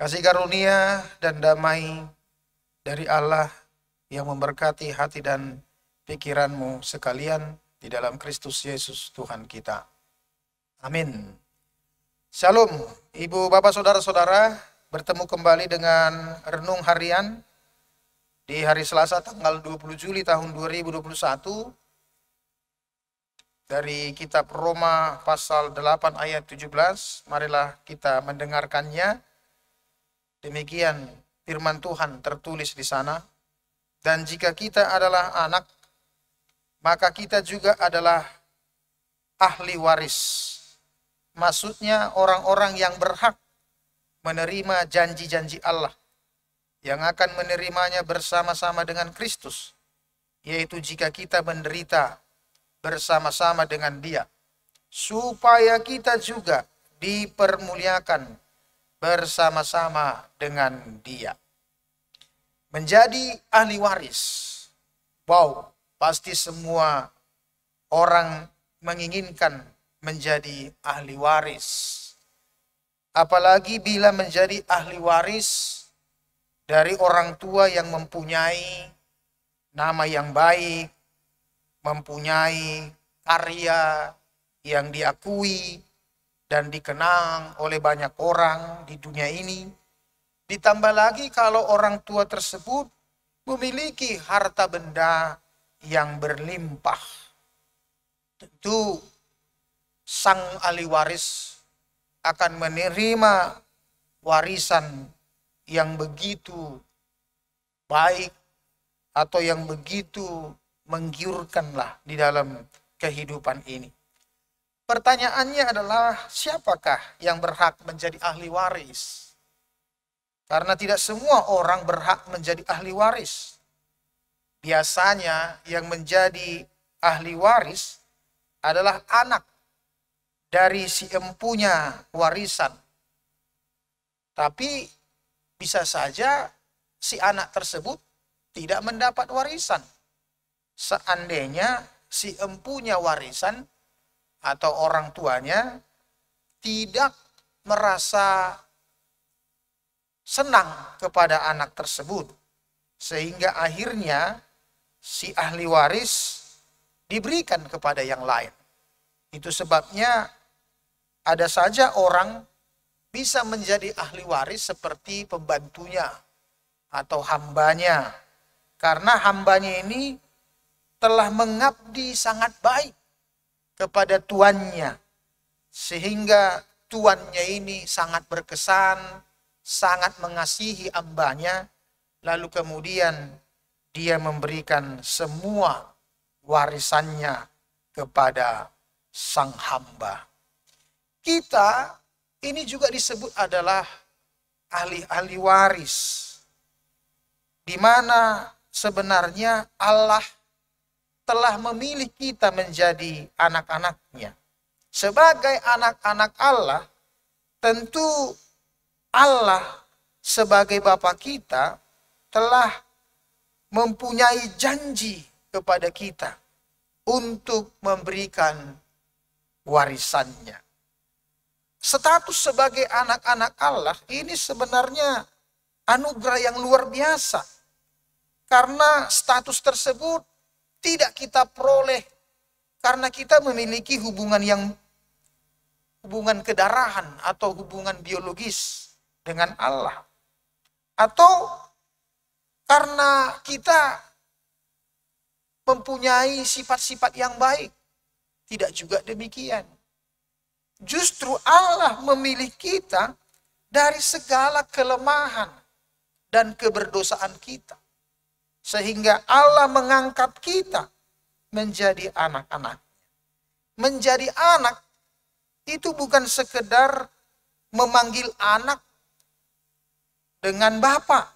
Kasih karunia dan damai dari Allah yang memberkati hati dan pikiranmu sekalian di dalam Kristus Yesus Tuhan kita. Amin. Shalom, Ibu, Bapak, Saudara-saudara, bertemu kembali dengan renung harian di hari Selasa tanggal 20 Juli tahun 2021 dari kitab Roma pasal 8 ayat 17. Marilah kita mendengarkannya. Demikian firman Tuhan tertulis di sana. Dan jika kita adalah anak, maka kita juga adalah ahli waris. Maksudnya orang-orang yang berhak menerima janji-janji Allah, yang akan menerimanya bersama-sama dengan Kristus, yaitu jika kita menderita bersama-sama dengan Dia, supaya kita juga dipermuliakan bersama-sama dengan Dia. Menjadi ahli waris. Wow, pasti semua orang menginginkan menjadi ahli waris. Apalagi bila menjadi ahli waris dari orang tua yang mempunyai nama yang baik, mempunyai karya yang diakui dan dikenang oleh banyak orang di dunia ini. Ditambah lagi kalau orang tua tersebut memiliki harta benda yang berlimpah. Tentu sang ahli waris akan menerima warisan yang begitu baik atau yang begitu menggiurkanlah di dalam kehidupan ini. Pertanyaannya adalah, siapakah yang berhak menjadi ahli waris? Karena tidak semua orang berhak menjadi ahli waris. Biasanya yang menjadi ahli waris adalah anak dari si empunya warisan. Tapi bisa saja si anak tersebut tidak mendapat warisan. Seandainya si empunya warisan atau orang tuanya tidak merasa senang kepada anak tersebut, sehingga akhirnya si ahli waris diberikan kepada yang lain. Itu sebabnya ada saja orang bisa menjadi ahli waris seperti pembantunya atau hambanya, karena hambanya ini telah mengabdi sangat baik kepada tuannya, sehingga tuannya ini sangat berkesan, sangat mengasihi hambanya, lalu kemudian dia memberikan semua warisannya kepada sang hamba. Kita ini juga disebut adalah ahli waris, di mana sebenarnya Allah telah memilih kita menjadi anak-anaknya. Sebagai anak-anak Allah, tentu Allah sebagai Bapa kita telah mempunyai janji kepada kita untuk memberikan warisannya. Status sebagai anak-anak Allah ini sebenarnya anugerah yang luar biasa. Karena status tersebut tidak kita peroleh karena kita memiliki hubungan kedarahan atau hubungan biologis dengan Allah. Atau karena kita mempunyai sifat-sifat yang baik? Tidak juga demikian. Justru Allah memilih kita dari segala kelemahan dan keberdosaan kita. Sehingga Allah mengangkat kita menjadi anak-anak. Menjadi anak itu bukan sekedar memanggil anak dengan Bapa.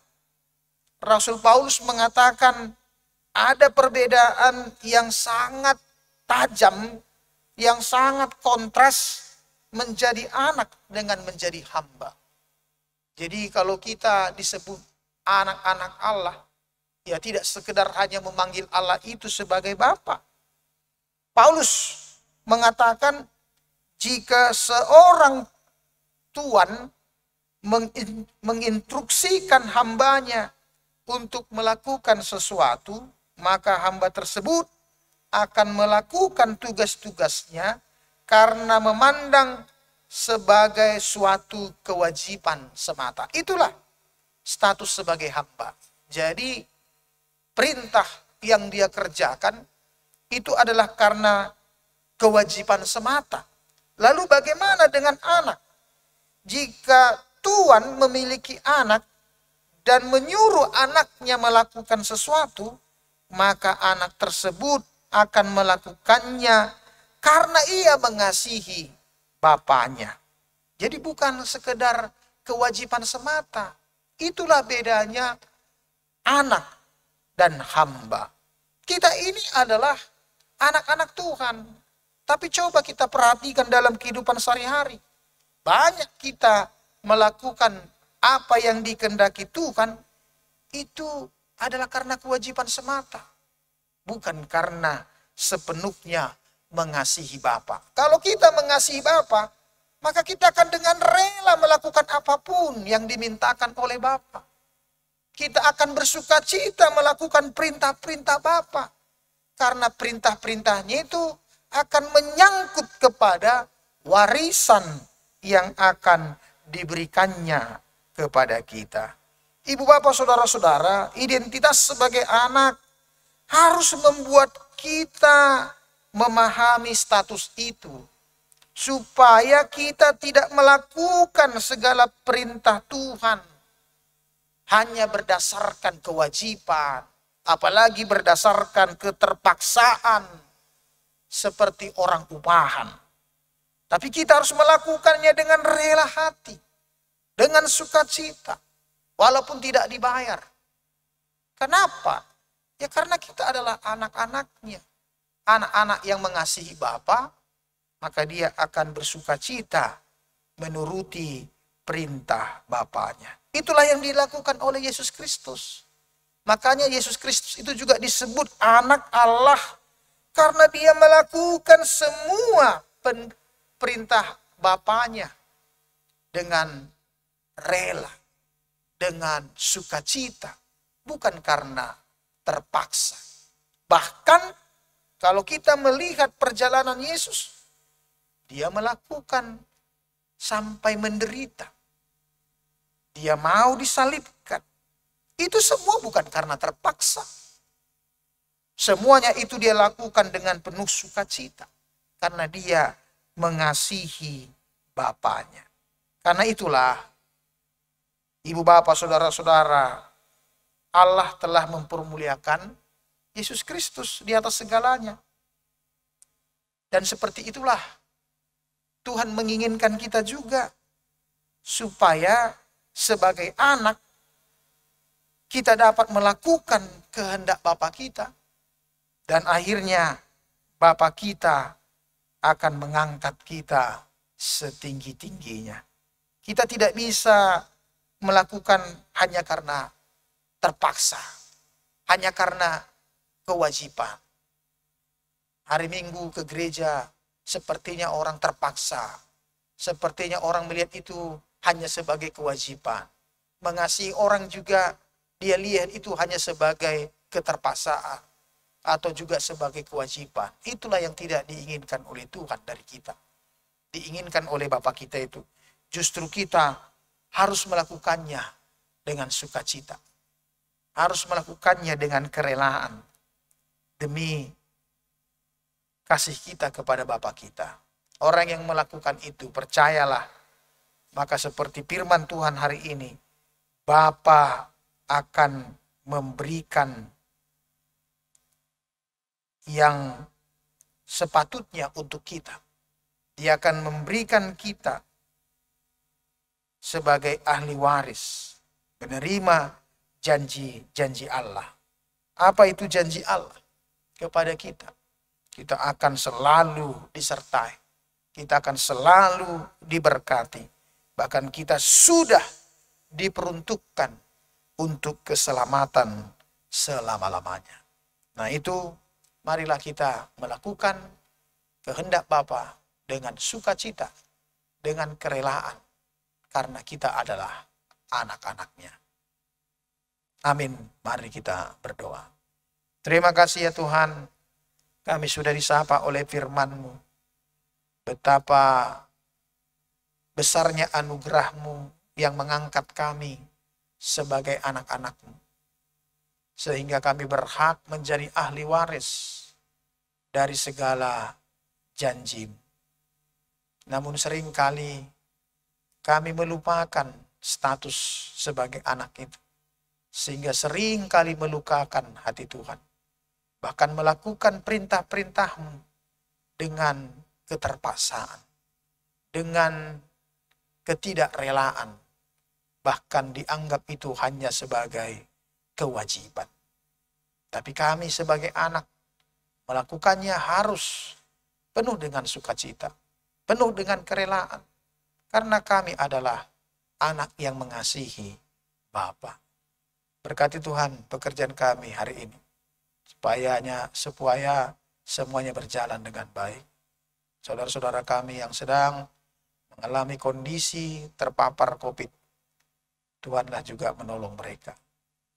Rasul Paulus mengatakan ada perbedaan yang sangat tajam, yang sangat kontras menjadi anak dengan menjadi hamba. Jadi kalau kita disebut anak-anak Allah, ya tidak sekedar hanya memanggil Allah itu sebagai Bapa. Paulus mengatakan jika seorang tuan menginstruksikan hambanya untuk melakukan sesuatu, maka hamba tersebut akan melakukan tugas-tugasnya karena memandang sebagai suatu kewajiban semata. Itulah status sebagai hamba. Jadi perintah yang dia kerjakan itu adalah karena kewajiban semata. Lalu bagaimana dengan anak? Jika tuan memiliki anak dan menyuruh anaknya melakukan sesuatu, maka anak tersebut akan melakukannya karena ia mengasihi bapaknya. Jadi bukan sekedar kewajiban semata. Itulah bedanya anak dan hamba. Kita ini adalah anak-anak Tuhan. Tapi coba kita perhatikan dalam kehidupan sehari-hari. Banyak kita melakukan apa yang dikehendaki Tuhan, itu adalah karena kewajiban semata. Bukan karena sepenuhnya mengasihi Bapa. Kalau kita mengasihi Bapa, maka kita akan dengan rela melakukan apapun yang dimintakan oleh Bapa. Kita akan bersuka cita melakukan perintah-perintah Bapa. Karena perintah-perintahnya itu akan menyangkut kepada warisan yang akan diberikannya kepada kita. Ibu bapak saudara-saudara, identitas sebagai anak harus membuat kita memahami status itu. Supaya kita tidak melakukan segala perintah Tuhan hanya berdasarkan kewajiban. Apalagi berdasarkan keterpaksaan seperti orang upahan. Tapi kita harus melakukannya dengan rela hati. Dengan sukacita. Walaupun tidak dibayar. Kenapa? Ya karena kita adalah anak-anaknya. Anak-anak yang mengasihi Bapa, maka dia akan bersukacita menuruti perintah Bapaknya. Itulah yang dilakukan oleh Yesus Kristus. Makanya Yesus Kristus itu juga disebut anak Allah. Karena dia melakukan semua perintah Bapaknya dengan rela, dengan sukacita, bukan karena terpaksa. Bahkan kalau kita melihat perjalanan Yesus, dia melakukan sampai menderita. Dia mau disalibkan. Itu semua bukan karena terpaksa. Semuanya itu dia lakukan dengan penuh sukacita. Karena dia mengasihi Bapaknya. Karena itulah, ibu bapak saudara-saudara, Allah telah mempermuliakan Yesus Kristus di atas segalanya. Dan seperti itulah Tuhan menginginkan kita juga. Supaya sebagai anak kita dapat melakukan kehendak Bapa kita. Dan akhirnya Bapa kita akan mengangkat kita setinggi-tingginya. Kita tidak bisa melakukan hanya karena terpaksa. Hanya karena kewajiban. Hari Minggu ke gereja sepertinya orang terpaksa. Sepertinya orang melihat itu hanya sebagai kewajiban. Mengasihi orang juga dia lihat itu hanya sebagai keterpaksaan. Atau juga sebagai kewajiban. Itulah yang tidak diinginkan oleh Tuhan dari kita. Diinginkan oleh Bapa kita itu. Justru kita harus melakukannya dengan sukacita. Harus melakukannya dengan kerelaan demi kasih kita kepada Bapa kita. Orang yang melakukan itu, percayalah, maka seperti firman Tuhan hari ini, Bapa akan memberikan yang sepatutnya untuk kita. Dia akan memberikan kita sebagai ahli waris, menerima janji-janji Allah. Apa itu janji Allah kepada kita? Kita akan selalu disertai. Kita akan selalu diberkati. Bahkan kita sudah diperuntukkan untuk keselamatan selama-lamanya. Nah itu, marilah kita melakukan kehendak Bapa dengan sukacita, dengan kerelaan. Karena kita adalah anak-anaknya. Amin. Mari kita berdoa. Terima kasih ya Tuhan. Kami sudah disapa oleh firman-Mu. Betapa besarnya anugerah-Mu yang mengangkat kami sebagai anak-anak-Mu. Sehingga kami berhak menjadi ahli waris dari segala janji-Mu. Namun seringkali kami melupakan status sebagai anak itu. Sehingga seringkali melukakan hati Tuhan. Bahkan melakukan perintah-perintah-Mu dengan keterpaksaan. Dengan ketidakrelaan. Bahkan dianggap itu hanya sebagai kewajiban. Tapi kami sebagai anak melakukannya harus penuh dengan sukacita. Penuh dengan kerelaan. Karena kami adalah anak yang mengasihi Bapa. Berkati Tuhan pekerjaan kami hari ini. Supaya semuanya berjalan dengan baik. Saudara-saudara kami yang sedang mengalami kondisi terpapar COVID, Tuhanlah juga menolong mereka.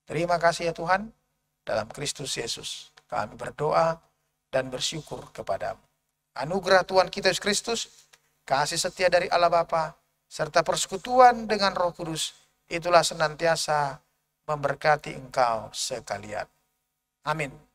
Terima kasih ya Tuhan. Dalam Kristus Yesus kami berdoa dan bersyukur kepadamu. Anugerah Tuhan kita Yesus Kristus, kasih setia dari Allah Bapa, serta persekutuan dengan Roh Kudus, itulah senantiasa memberkati engkau sekalian. Amin.